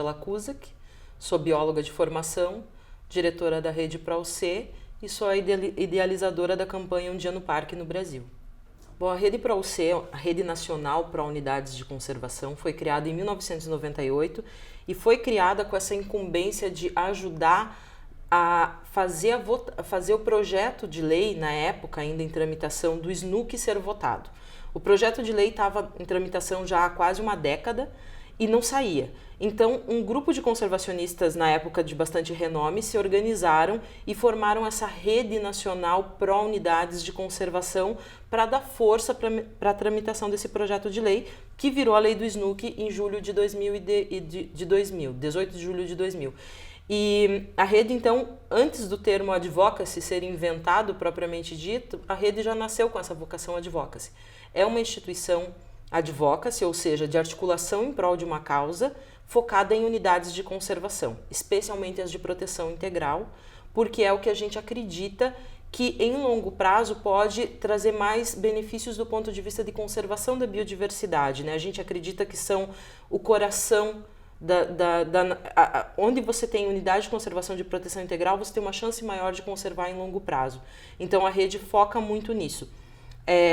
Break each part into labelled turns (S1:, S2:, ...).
S1: Ângela Cusack, sou bióloga de formação, diretora da Rede ProUC e sou a idealizadora da campanha Um Dia no Parque no Brasil. Bom, a Rede ProUC, a Rede Nacional para Unidades de Conservação, foi criada em 1998 e foi criada com essa incumbência de ajudar a fazer o projeto de lei, na época ainda em tramitação, do SNUC ser votado. O projeto de lei estava em tramitação já há quase uma década e não saía. Então, um grupo de conservacionistas, na época de bastante renome, se organizaram e formaram essa rede nacional pró-unidades de conservação para dar força para a tramitação desse projeto de lei, que virou a lei do SNUC em julho de 18 de julho de 2000. E a rede, então, antes do termo advocacy ser inventado propriamente dito, a rede já nasceu com essa vocação advocacy. É uma instituição advocacy, ou seja, de articulação em prol de uma causa, focada em unidades de conservação, especialmente as de proteção integral, porque é o que a gente acredita que em longo prazo pode trazer mais benefícios do ponto de vista de conservação da biodiversidade, né? A gente acredita que são o coração onde você tem unidade de conservação de proteção integral, você tem uma chance maior de conservar em longo prazo. Então a rede foca muito nisso.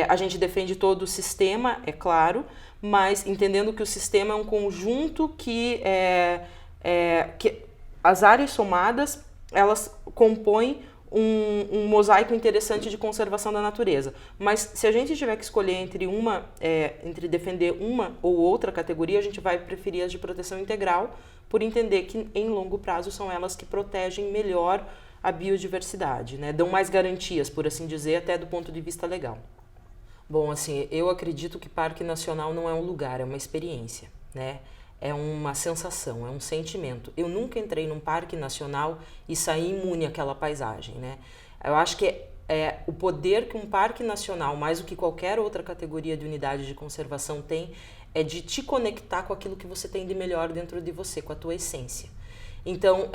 S1: A gente defende todo o sistema, é claro, mas entendendo que o sistema é um conjunto que as áreas somadas, elas compõem um mosaico interessante de conservação da natureza. Mas se a gente tiver que escolher entre defender uma ou outra categoria, a gente vai preferir as de proteção integral, por entender que em longo prazo são elas que protegem melhor a biodiversidade, né? Dão mais garantias, por assim dizer, até do ponto de vista legal. Bom, assim, eu acredito que Parque Nacional não é um lugar, é uma experiência, né? É uma sensação, é um sentimento. Eu nunca entrei num parque nacional e saí imune àquela paisagem, né? Eu acho que o poder que um parque nacional, mais do que qualquer outra categoria de unidade de conservação tem, é de te conectar com aquilo que você tem de melhor dentro de você, com a tua essência. Então,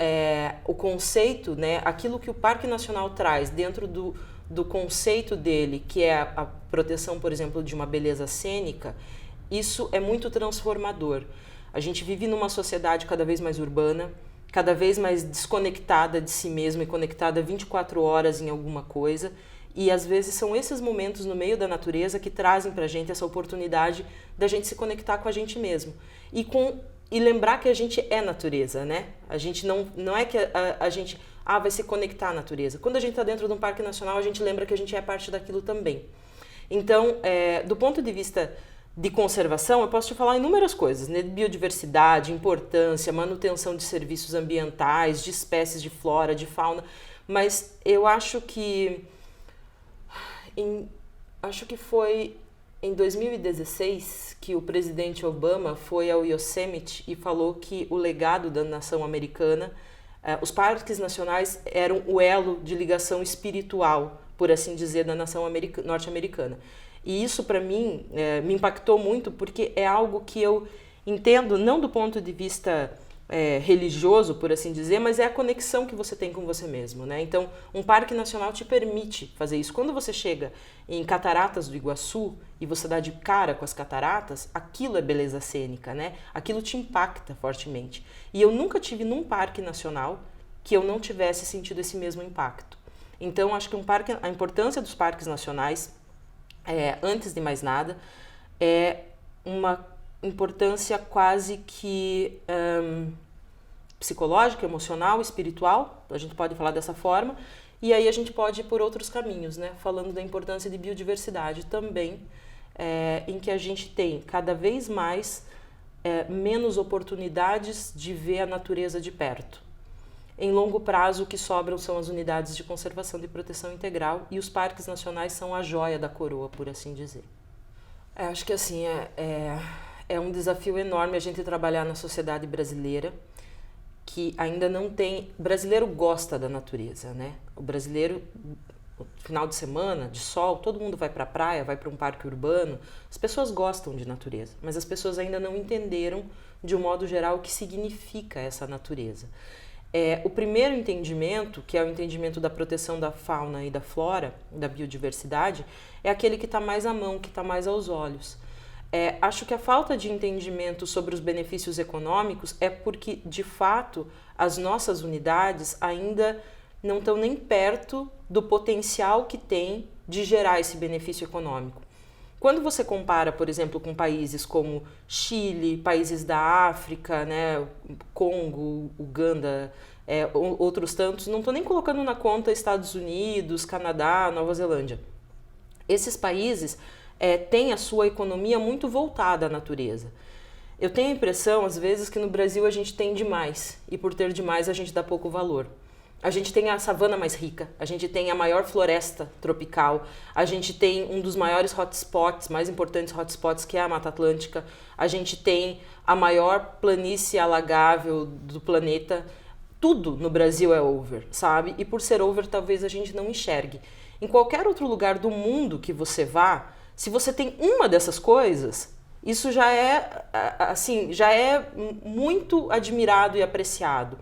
S1: o conceito, né, aquilo que o Parque Nacional traz dentro do conceito dele, que é a proteção, por exemplo, de uma beleza cênica, isso é muito transformador. A gente vive numa sociedade cada vez mais urbana, cada vez mais desconectada de si mesma e conectada 24 horas em alguma coisa. E às vezes são esses momentos no meio da natureza que trazem pra gente essa oportunidade da gente se conectar com a gente mesmo. E lembrar que a gente é natureza, né? A gente não é que a gente vai se conectar à natureza. Quando a gente está dentro de um parque nacional, a gente lembra que a gente é parte daquilo também. Então, do ponto de vista de conservação, eu posso te falar inúmeras coisas, né? Biodiversidade, importância, manutenção de serviços ambientais, de espécies de flora, de fauna, mas eu acho que foi em 2016 que o presidente Obama foi ao Yosemite e falou que o legado da nação americana, os parques nacionais eram o elo de ligação espiritual, por assim dizer, da nação norte-americana. E isso, para mim, me impactou muito, porque é algo que eu entendo, não do ponto de vista religioso, por assim dizer, mas é a conexão que você tem com você mesmo, né? Então, um parque nacional te permite fazer isso. Quando você chega em Cataratas do Iguaçu e você dá de cara com as cataratas, aquilo é beleza cênica, né? Aquilo te impacta fortemente. E eu nunca tive num parque nacional que eu não tivesse sentido esse mesmo impacto. Então, acho que a importância dos parques nacionais, antes de mais nada, é uma importância quase que psicológica, emocional, espiritual, a gente pode falar dessa forma, e aí a gente pode ir por outros caminhos, né? Falando da importância de biodiversidade também, em que a gente tem cada vez mais menos oportunidades de ver a natureza de perto. Em longo prazo, o que sobram são as unidades de conservação e proteção integral, e os parques nacionais são a joia da coroa, por assim dizer. Acho que assim, é um desafio enorme a gente trabalhar na sociedade brasileira, que ainda não tem... O brasileiro gosta da natureza, né? O brasileiro, no final de semana, de sol, todo mundo vai para a praia, vai para um parque urbano. As pessoas gostam de natureza, mas as pessoas ainda não entenderam, de um modo geral, o que significa essa natureza. O primeiro entendimento, que é o entendimento da proteção da fauna e da flora, da biodiversidade, é aquele que está mais à mão, que está mais aos olhos. Acho que a falta de entendimento sobre os benefícios econômicos é porque, de fato, as nossas unidades ainda não estão nem perto do potencial que tem de gerar esse benefício econômico. Quando você compara, por exemplo, com países como Chile, países da África, né, Congo, Uganda, outros tantos, não estou nem colocando na conta Estados Unidos, Canadá, Nova Zelândia. Esses países têm a sua economia muito voltada à natureza. Eu tenho a impressão, às vezes, que no Brasil a gente tem demais, e por ter demais a gente dá pouco valor. A gente tem a savana mais rica, a gente tem a maior floresta tropical, a gente tem um dos maiores hotspots, mais importantes hotspots, que é a Mata Atlântica, a gente tem a maior planície alagável do planeta. Tudo no Brasil é over, sabe? E por ser over, talvez a gente não enxergue. Em qualquer outro lugar do mundo que você vá, se você tem uma dessas coisas, isso já é muito admirado e apreciado.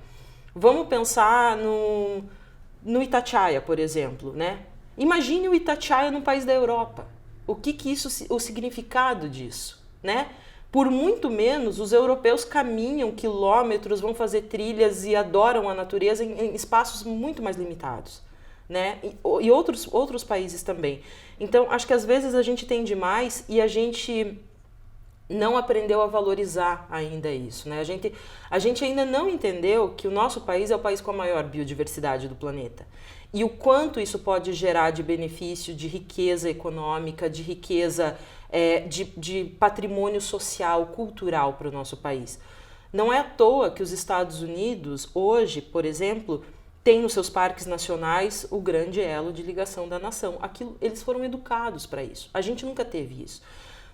S1: Vamos pensar no Itatiaia, por exemplo, né? Imagine o Itatiaia num país da Europa. O significado disso, né? Por muito menos, os europeus caminham quilômetros, vão fazer trilhas e adoram a natureza em espaços muito mais limitados, né? E outros países também. Então, acho que às vezes a gente tem demais e a gente não aprendeu a valorizar ainda isso, né? A gente ainda não entendeu que o nosso país é o país com a maior biodiversidade do planeta. E o quanto isso pode gerar de benefício, de riqueza econômica, de riqueza, de patrimônio social, cultural para o nosso país. Não é à toa que os Estados Unidos, hoje, por exemplo, têm nos seus parques nacionais o grande elo de ligação da nação. Eles foram educados para isso. A gente nunca teve isso.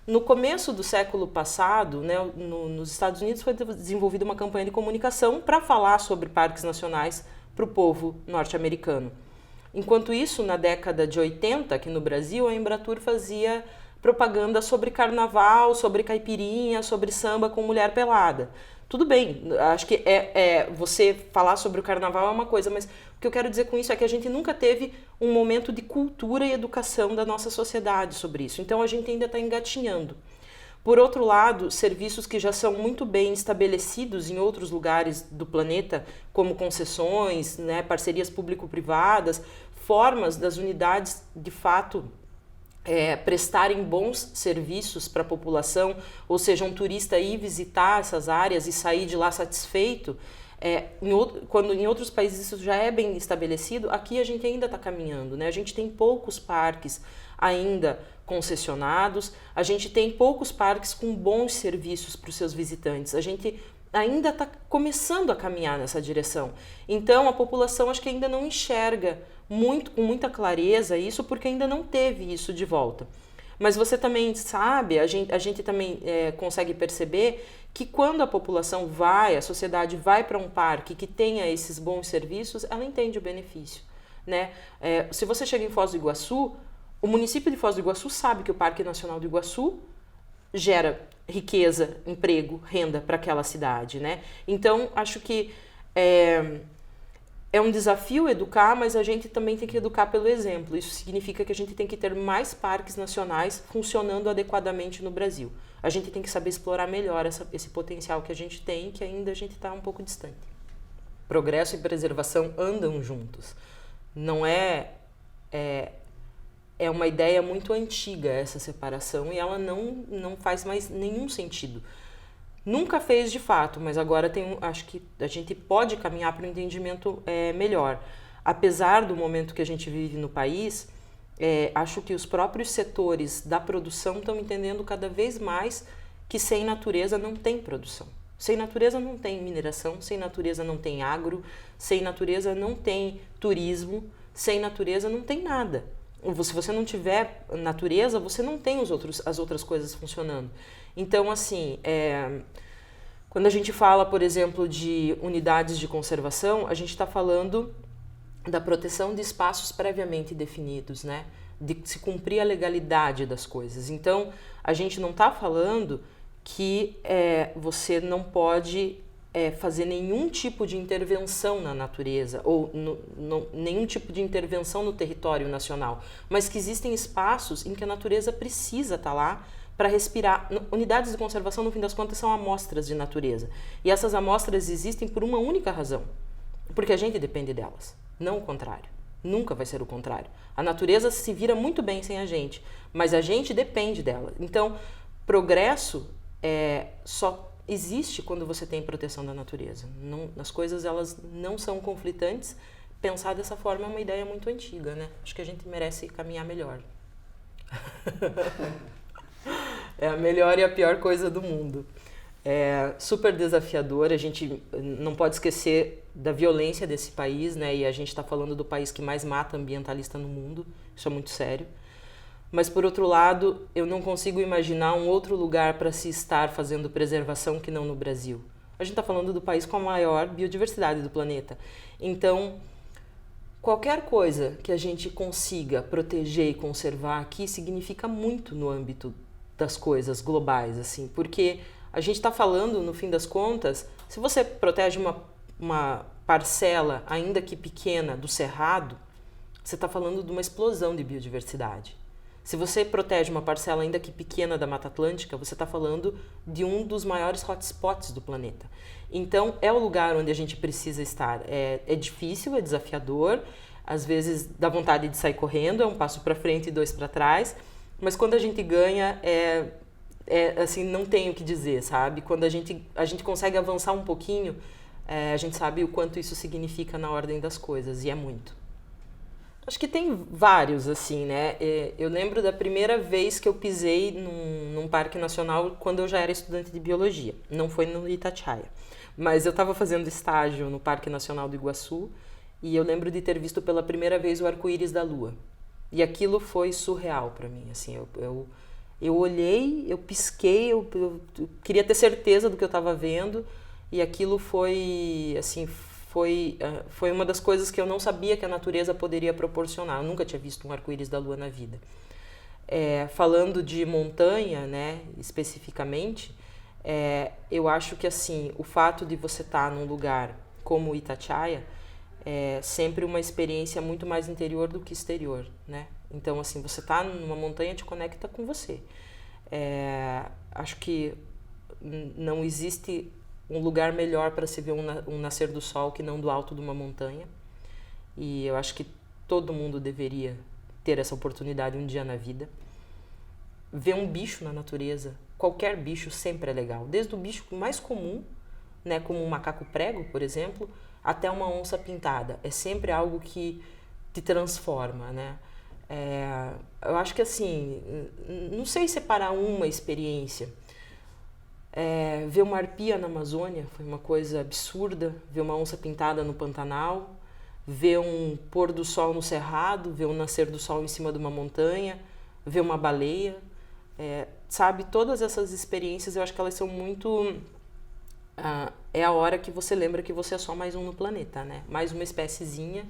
S1: No começo do século passado, né, nos Estados Unidos foi desenvolvida uma campanha de comunicação para falar sobre parques nacionais para o povo norte-americano. Enquanto isso, na década de 80, aqui no Brasil, a Embratur fazia propaganda sobre carnaval, sobre caipirinha, sobre samba com mulher pelada. Tudo bem, acho que você falar sobre o carnaval é uma coisa, mas o que eu quero dizer com isso é que a gente nunca teve um momento de cultura e educação da nossa sociedade sobre isso. Então a gente ainda está engatinhando. Por outro lado, serviços que já são muito bem estabelecidos em outros lugares do planeta, como concessões, né, parcerias público-privadas, formas das unidades de fato prestarem bons serviços para a população, ou seja, um turista ir visitar essas áreas e sair de lá satisfeito, quando em outros países isso já é bem estabelecido, aqui a gente ainda está caminhando, né? A gente tem poucos parques ainda concessionados, a gente tem poucos parques com bons serviços para os seus visitantes, a gente ainda está começando a caminhar nessa direção. Então a população acho que ainda não enxerga com muita clareza isso, porque ainda não teve isso de volta. Mas você também sabe, a gente também consegue perceber que quando a população a sociedade vai para um parque que tenha esses bons serviços, ela entende o benefício, né? Se você chega em Foz do Iguaçu, o município de Foz do Iguaçu sabe que o Parque Nacional do Iguaçu gera riqueza, emprego, renda para aquela cidade, né? Então, acho que é um desafio educar, mas a gente também tem que educar pelo exemplo. Isso significa que a gente tem que ter mais parques nacionais funcionando adequadamente no Brasil. A gente tem que saber explorar melhor esse potencial que a gente tem, que ainda a gente está um pouco distante. Progresso e preservação andam juntos. Não é uma ideia muito antiga essa separação e ela não faz mais nenhum sentido. Nunca fez de fato, mas agora acho que a gente pode caminhar para um entendimento melhor. Apesar do momento que a gente vive no país, acho que os próprios setores da produção estão entendendo cada vez mais que sem natureza não tem produção. Sem natureza não tem mineração, sem natureza não tem agro, sem natureza não tem turismo, sem natureza não tem nada. Se você não tiver natureza, você não tem as outras coisas funcionando. Então, assim, quando a gente fala, por exemplo, de unidades de conservação, a gente está falando da proteção de espaços previamente definidos, né? De se cumprir a legalidade das coisas. Então, a gente não está falando que você não pode fazer nenhum tipo de intervenção na natureza ou nenhum tipo de intervenção no território nacional, mas que existem espaços em que a natureza precisa estar lá para respirar. Unidades de conservação, no fim das contas, são amostras de natureza. E essas amostras existem por uma única razão, porque a gente depende delas, não o contrário. Nunca vai ser o contrário. A natureza se vira muito bem sem a gente, mas a gente depende dela. Então, progresso só existe quando você tem proteção da natureza. Não, as coisas, elas não são conflitantes. Pensar dessa forma é uma ideia muito antiga, né? Acho que a gente merece caminhar melhor. É a melhor e a pior coisa do mundo. É super desafiador, a gente não pode esquecer da violência desse país, né? E a gente está falando do país que mais mata ambientalista no mundo, isso é muito sério. Mas, por outro lado, eu não consigo imaginar um outro lugar para se estar fazendo preservação que não no Brasil. A gente está falando do país com a maior biodiversidade do planeta. Então, qualquer coisa que a gente consiga proteger e conservar aqui significa muito no âmbito das coisas globais, assim, porque a gente está falando, no fim das contas, se você protege uma parcela, ainda que pequena, do cerrado, você está falando de uma explosão de biodiversidade. Se você protege uma parcela, ainda que pequena, da Mata Atlântica, você está falando de um dos maiores hotspots do planeta. Então, é o lugar onde a gente precisa estar. É difícil, é desafiador, às vezes dá vontade de sair correndo, é um passo para frente e 2 para trás, mas quando a gente ganha, assim, não tem o que dizer, sabe? Quando a gente consegue avançar um pouquinho, a gente sabe o quanto isso significa na ordem das coisas, e é muito. Acho que tem vários, assim, né? Eu lembro da primeira vez que eu pisei num parque nacional quando eu já era estudante de biologia. Não foi no Itatiaia, mas eu estava fazendo estágio no Parque Nacional do Iguaçu e eu lembro de ter visto pela primeira vez o arco-íris da lua. E aquilo foi surreal para mim, assim. Eu olhei, eu pisquei, eu queria ter certeza do que eu estava vendo e aquilo foi, assim, foi uma das coisas que eu não sabia que a natureza poderia proporcionar. Eu nunca tinha visto um arco-íris da lua na vida. Falando de montanha, né, especificamente, eu acho que, assim, o fato de você estar num lugar como Itatiaia é sempre uma experiência muito mais interior do que exterior, né? Então, assim, você tá numa montanha te conecta com você. Acho que não existe um lugar melhor para se ver um nascer do sol que não do alto de uma montanha. E eu acho que todo mundo deveria ter essa oportunidade um dia na vida. Ver um bicho na natureza, qualquer bicho sempre é legal. Desde o bicho mais comum, né, como um macaco prego, por exemplo, até uma onça pintada. É sempre algo que te transforma, né? Eu acho que, assim, não sei separar uma experiência. Ver uma arpia na Amazônia foi uma coisa absurda, ver uma onça pintada no Pantanal, ver um pôr do sol no Cerrado, ver um nascer do sol em cima de uma montanha, ver uma baleia, sabe? Todas essas experiências eu acho que elas são muito... é a hora que você lembra que você é só mais um no planeta, né? Mais uma espéciezinha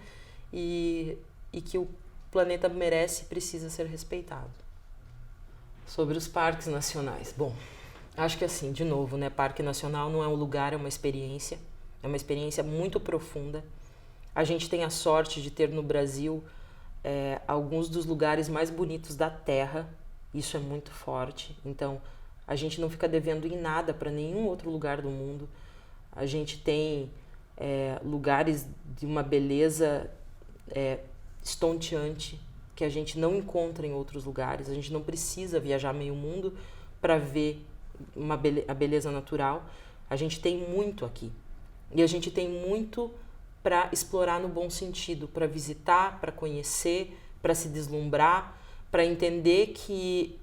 S1: e que o planeta merece e precisa ser respeitado. Sobre os parques nacionais. Bom, acho que, assim, de novo, né? Parque Nacional não é um lugar, é uma experiência muito profunda. A gente tem a sorte de ter no Brasil alguns dos lugares mais bonitos da Terra. Isso é muito forte. Então, a gente não fica devendo em nada para nenhum outro lugar do mundo. A gente tem lugares de uma beleza estonteante que a gente não encontra em outros lugares. A gente não precisa viajar meio mundo para ver a beleza natural. A gente tem muito aqui. E a gente tem muito para explorar no bom sentido, para visitar, para conhecer, para se deslumbrar, para entender que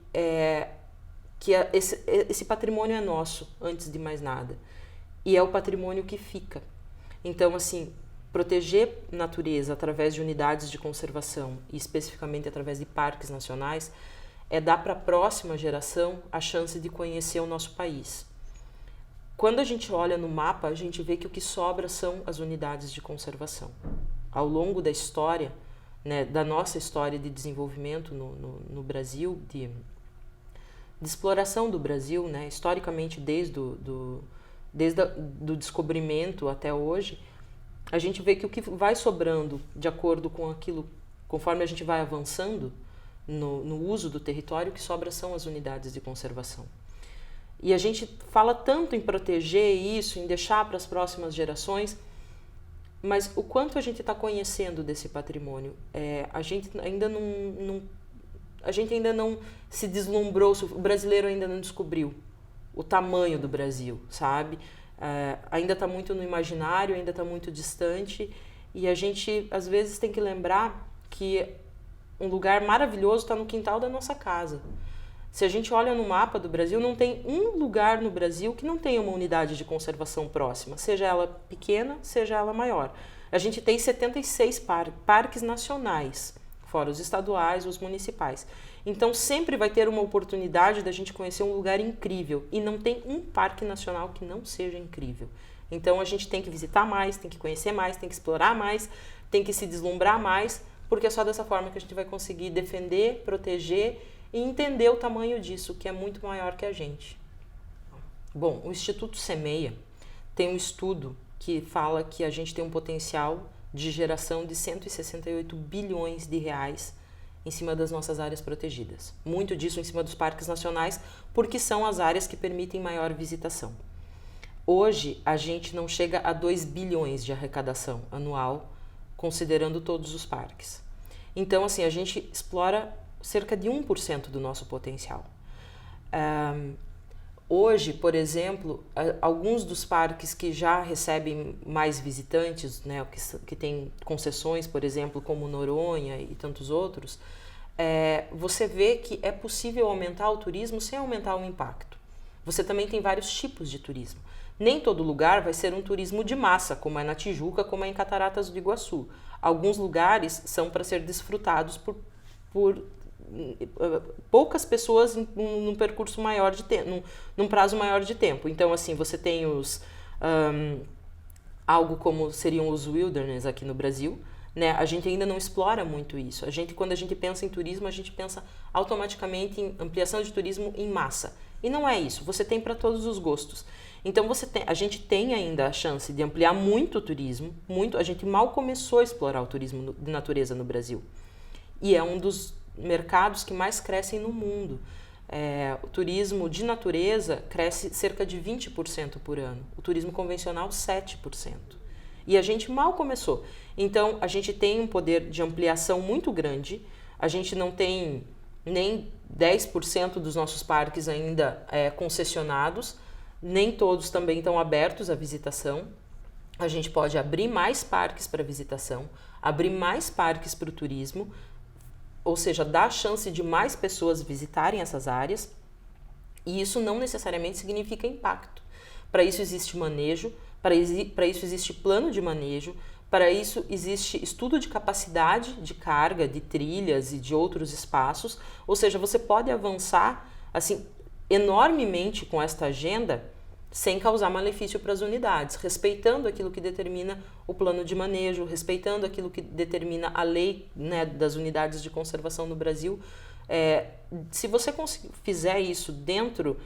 S1: esse patrimônio é nosso, antes de mais nada. E é o patrimônio que fica. Então, assim, proteger natureza através de unidades de conservação e especificamente através de parques nacionais dar para a próxima geração a chance de conhecer o nosso país. Quando a gente olha no mapa, a gente vê que o que sobra são as unidades de conservação. Ao longo da história, né, da nossa história de desenvolvimento no Brasil, de exploração do Brasil, né, historicamente desde o descobrimento até hoje, a gente vê que o que vai sobrando de acordo com aquilo, conforme a gente vai avançando, no uso do território, o que sobra são as unidades de conservação. E a gente fala tanto em proteger isso, em deixar para as próximas gerações, mas o quanto a gente está conhecendo desse patrimônio? A gente ainda não se deslumbrou, o brasileiro ainda não descobriu o tamanho do Brasil, sabe? Ainda está muito no imaginário, ainda está muito distante, e a gente às vezes tem que lembrar que um lugar maravilhoso está no quintal da nossa casa. Se a gente olha no mapa do Brasil, não tem um lugar no Brasil que não tenha uma unidade de conservação próxima, seja ela pequena, seja ela maior. A gente tem 76 parques nacionais, fora os estaduais, os municipais. Então sempre vai ter uma oportunidade da gente conhecer um lugar incrível, e não tem um parque nacional que não seja incrível. Então a gente tem que visitar mais, tem que conhecer mais, tem que explorar mais, tem que se deslumbrar mais, porque é só dessa forma que a gente vai conseguir defender, proteger e entender o tamanho disso, que é muito maior que a gente. Bom, o Instituto Semeia tem um estudo que fala que a gente tem um potencial de geração de 168 bilhões de reais em cima das nossas áreas protegidas. Muito disso em cima dos parques nacionais, porque são as áreas que permitem maior visitação. Hoje, a gente não chega a 2 bilhões de arrecadação anual, considerando todos os parques. Então, assim, a gente explora cerca de 1% do nosso potencial. Hoje, por exemplo, alguns dos parques que já recebem mais visitantes, né, que tem concessões, por exemplo, como Noronha e tantos outros, você vê que é possível aumentar o turismo sem aumentar o impacto. Você também tem vários tipos de turismo. Nem todo lugar vai ser um turismo de massa, como é na Tijuca, como é em Cataratas do Iguaçu. Alguns lugares são para ser desfrutados por poucas pessoas num percurso maior de tempo, num prazo maior de tempo. Então, assim, você tem algo como seriam os wilderness aqui no Brasil, né? A gente ainda não explora muito isso. Quando a gente pensa em turismo, a gente pensa automaticamente em ampliação de turismo em massa. E não é isso. Você tem para todos os gostos. Então, a gente tem ainda a chance de ampliar muito o turismo, a gente mal começou a explorar o turismo de natureza no Brasil. E é um dos mercados que mais crescem no mundo. O turismo de natureza cresce cerca de 20% por ano. O turismo convencional, 7%. E a gente mal começou. Então, a gente tem um poder de ampliação muito grande. A gente não tem nem 10% dos nossos parques ainda concessionados. Nem todos também estão abertos à visitação. A gente pode abrir mais parques para visitação, abrir mais parques para o turismo, ou seja, dar a chance de mais pessoas visitarem essas áreas, e isso não necessariamente significa impacto. Para isso existe manejo, para isso existe plano de manejo, para isso existe estudo de capacidade de carga, de trilhas e de outros espaços, ou seja, você pode avançar assim enormemente com esta agenda sem causar malefício para as unidades, respeitando aquilo que determina o plano de manejo, respeitando aquilo que determina a lei, né, das unidades de conservação no Brasil. Se você fizer isso dentro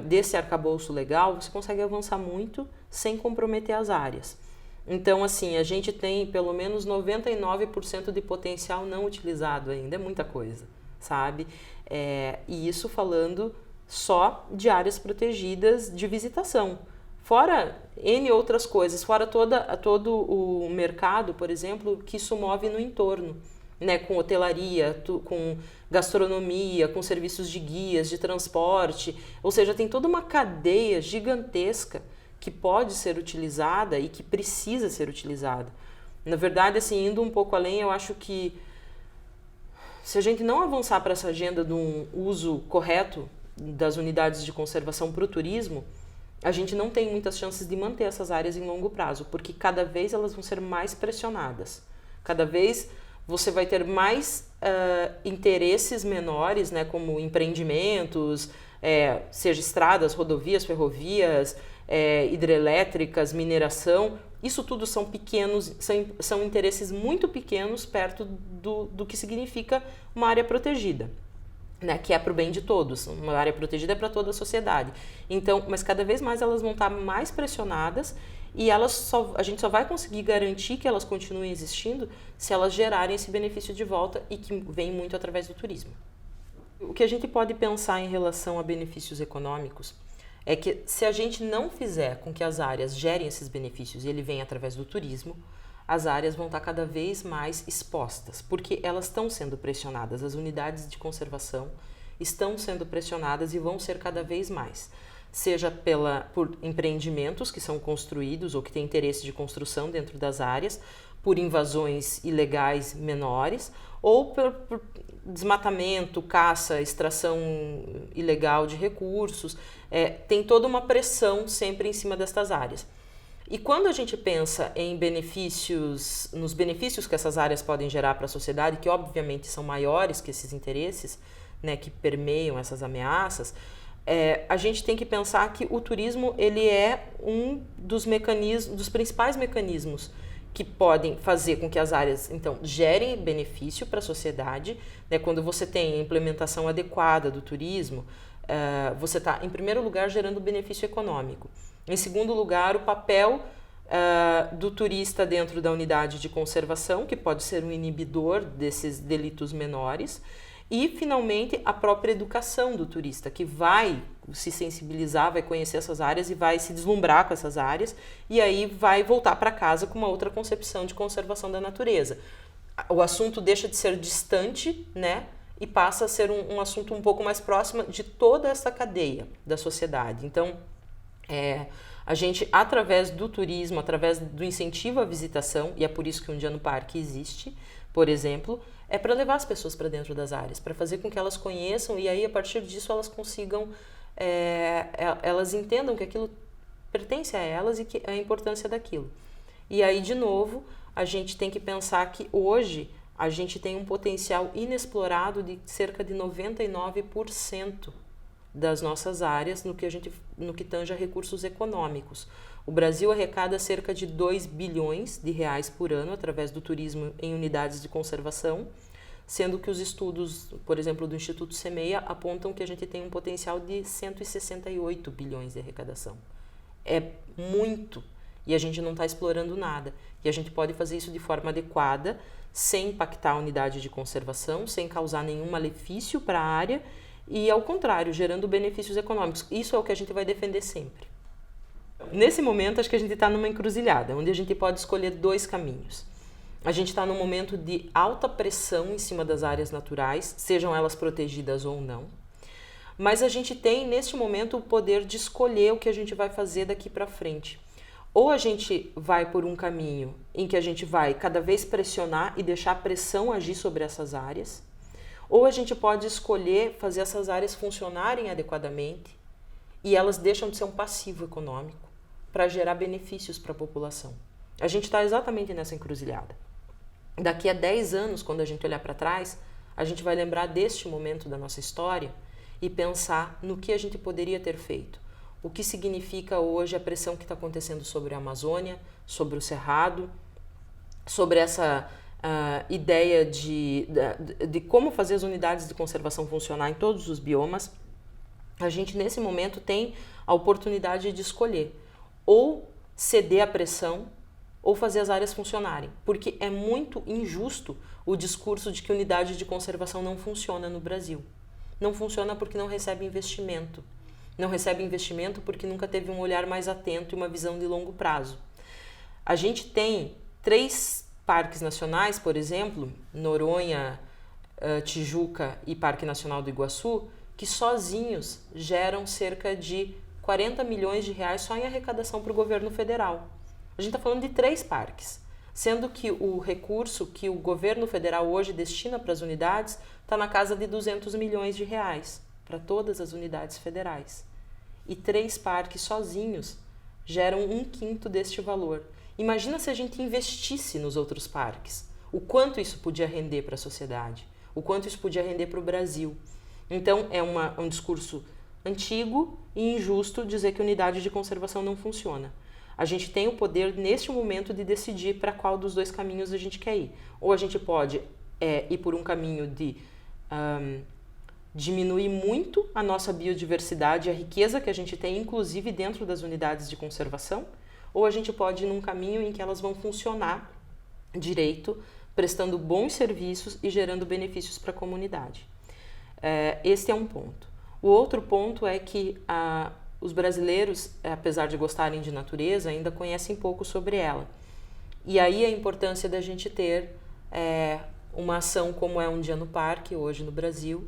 S1: desse arcabouço legal, você consegue avançar muito sem comprometer as áreas. Então, assim, a gente tem pelo menos 99% de potencial não utilizado ainda, é muita coisa, sabe? E isso falando só de áreas protegidas de visitação. Fora N outras coisas, fora todo o mercado, por exemplo, que isso move no entorno, né? Com hotelaria, com gastronomia, com serviços de guias, de transporte. Ou seja, tem toda uma cadeia gigantesca que pode ser utilizada e que precisa ser utilizada. Na verdade, assim, indo um pouco além, eu acho que se a gente não avançar para essa agenda de um uso correto das unidades de conservação para o turismo, a gente não tem muitas chances de manter essas áreas em longo prazo, porque cada vez elas vão ser mais pressionadas. Cada vez você vai ter mais interesses menores, né, como empreendimentos, seja estradas, rodovias, ferrovias, hidrelétricas, mineração. Isso tudo são pequenos, são interesses muito pequenos perto do que significa uma área protegida, né, que é para o bem de todos. Uma área protegida é para toda a sociedade. Então, mas cada vez mais elas vão estar mais pressionadas e a gente só vai conseguir garantir que elas continuem existindo se elas gerarem esse benefício de volta e que vem muito através do turismo. O que a gente pode pensar em relação a benefícios econômicos é que se a gente não fizer com que as áreas gerem esses benefícios e ele vem através do turismo, as áreas vão estar cada vez mais expostas, porque elas estão sendo pressionadas, as unidades de conservação estão sendo pressionadas e vão ser cada vez mais. Seja por empreendimentos que são construídos ou que têm interesse de construção dentro das áreas, por invasões ilegais menores, ou por desmatamento, caça, extração ilegal de recursos. Tem toda uma pressão sempre em cima destas áreas. E quando a gente pensa em nos benefícios que essas áreas podem gerar para a sociedade, que obviamente são maiores que esses interesses, né, que permeiam essas ameaças, a gente tem que pensar que o turismo ele é um dos principais mecanismos que podem fazer com que as áreas, então, gerem benefício para a sociedade, né? Quando você tem a implementação adequada do turismo, você está, em primeiro lugar, gerando benefício econômico. Em segundo lugar, o papel do turista dentro da unidade de conservação, que pode ser um inibidor desses delitos menores. E, finalmente, a própria educação do turista, que vai se sensibilizar, vai conhecer essas áreas e vai se deslumbrar com essas áreas e aí vai voltar para casa com uma outra concepção de conservação da natureza. O assunto deixa de ser distante, né, e passa a ser um assunto um pouco mais próximo de toda essa cadeia da sociedade. Então, a gente, através do turismo, através do incentivo à visitação, e é por isso que um Dia no Parque existe, por exemplo, é para levar as pessoas para dentro das áreas, para fazer com que elas conheçam e aí, a partir disso, elas consigam, elas entendam que aquilo pertence a elas e que a importância daquilo. E aí, de novo, a gente tem que pensar que hoje a gente tem um potencial inexplorado de cerca de 99% das nossas áreas no que tange a recursos econômicos. O Brasil arrecada cerca de 2 bilhões de reais por ano através do turismo em unidades de conservação, sendo que os estudos, por exemplo, do Instituto Semeia, apontam que a gente tem um potencial de 168 bilhões de arrecadação. É muito, e a gente não está explorando nada. E a gente pode fazer isso de forma adequada, sem impactar a unidade de conservação, sem causar nenhum malefício para a área, e, ao contrário, gerando benefícios econômicos. Isso é o que a gente vai defender sempre. Nesse momento, acho que a gente está numa encruzilhada, onde a gente pode escolher dois caminhos. A gente está num momento de alta pressão em cima das áreas naturais, sejam elas protegidas ou não. Mas a gente tem, neste momento, o poder de escolher o que a gente vai fazer daqui para frente. Ou a gente vai por um caminho em que a gente vai cada vez pressionar e deixar a pressão agir sobre essas áreas, ou a gente pode escolher fazer essas áreas funcionarem adequadamente e elas deixam de ser um passivo econômico para gerar benefícios para a população. A gente está exatamente nessa encruzilhada. Daqui a 10 anos, quando a gente olhar para trás, a gente vai lembrar deste momento da nossa história e pensar no que a gente poderia ter feito. O que significa hoje a pressão que está acontecendo sobre a Amazônia, sobre o Cerrado, sobre essa ideia de como fazer as unidades de conservação funcionar em todos os biomas. A gente, nesse momento, tem a oportunidade de escolher ou ceder à pressão ou fazer as áreas funcionarem, porque é muito injusto o discurso de que unidade de conservação não funciona no Brasil. Não funciona porque não recebe investimento. Não recebe investimento porque nunca teve um olhar mais atento e uma visão de longo prazo. A gente tem 3 parques nacionais, por exemplo, Noronha, Tijuca e Parque Nacional do Iguaçu, que sozinhos geram cerca de 40 milhões de reais só em arrecadação para o governo federal. A gente está falando de 3 parques, sendo que o recurso que o governo federal hoje destina para as unidades está na casa de 200 milhões de reais para todas as unidades federais. E 3 parques sozinhos geram 1/5 deste valor. Imagina se a gente investisse nos outros parques. O quanto isso podia render para a sociedade, o quanto isso podia render para o Brasil. Então, é um discurso antigo e injusto dizer que a unidade de conservação não funciona. A gente tem o poder, neste momento, de decidir para qual dos 2 caminhos a gente quer ir. Ou a gente pode ir por um caminho de diminuir muito a nossa biodiversidade, a riqueza que a gente tem, inclusive dentro das unidades de conservação, ou a gente pode ir num caminho em que elas vão funcionar direito, prestando bons serviços e gerando benefícios para a comunidade. Esse é um ponto. O outro ponto é que os brasileiros, apesar de gostarem de natureza, ainda conhecem pouco sobre ela. E aí a importância da gente ter uma ação como é Um Dia no Parque, hoje no Brasil,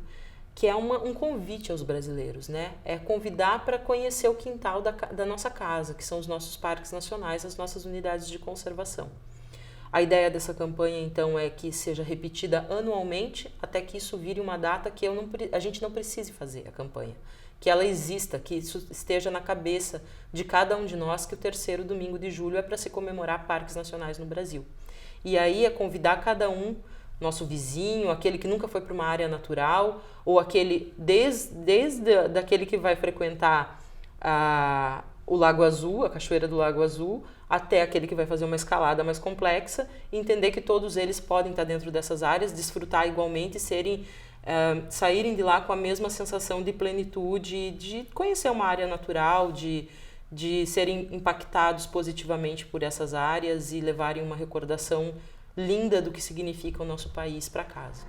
S1: que é um convite aos brasileiros, né? É convidar para conhecer o quintal da nossa casa, que são os nossos parques nacionais, as nossas unidades de conservação. A ideia dessa campanha, então, é que seja repetida anualmente, até que isso vire uma data que a gente não precise fazer a campanha. Que ela exista, que isso esteja na cabeça de cada um de nós, que o terceiro domingo de julho é para se comemorar parques nacionais no Brasil. E aí é convidar cada um, nosso vizinho, aquele que nunca foi para uma área natural, ou aquele, desde daquele que vai frequentar o Lago Azul, a Cachoeira do Lago Azul, até aquele que vai fazer uma escalada mais complexa, e entender que todos eles podem estar dentro dessas áreas, desfrutar igualmente e saírem de lá com a mesma sensação de plenitude, de conhecer uma área natural, de serem impactados positivamente por essas áreas e levarem uma recordação linda do que significa o nosso país para casa.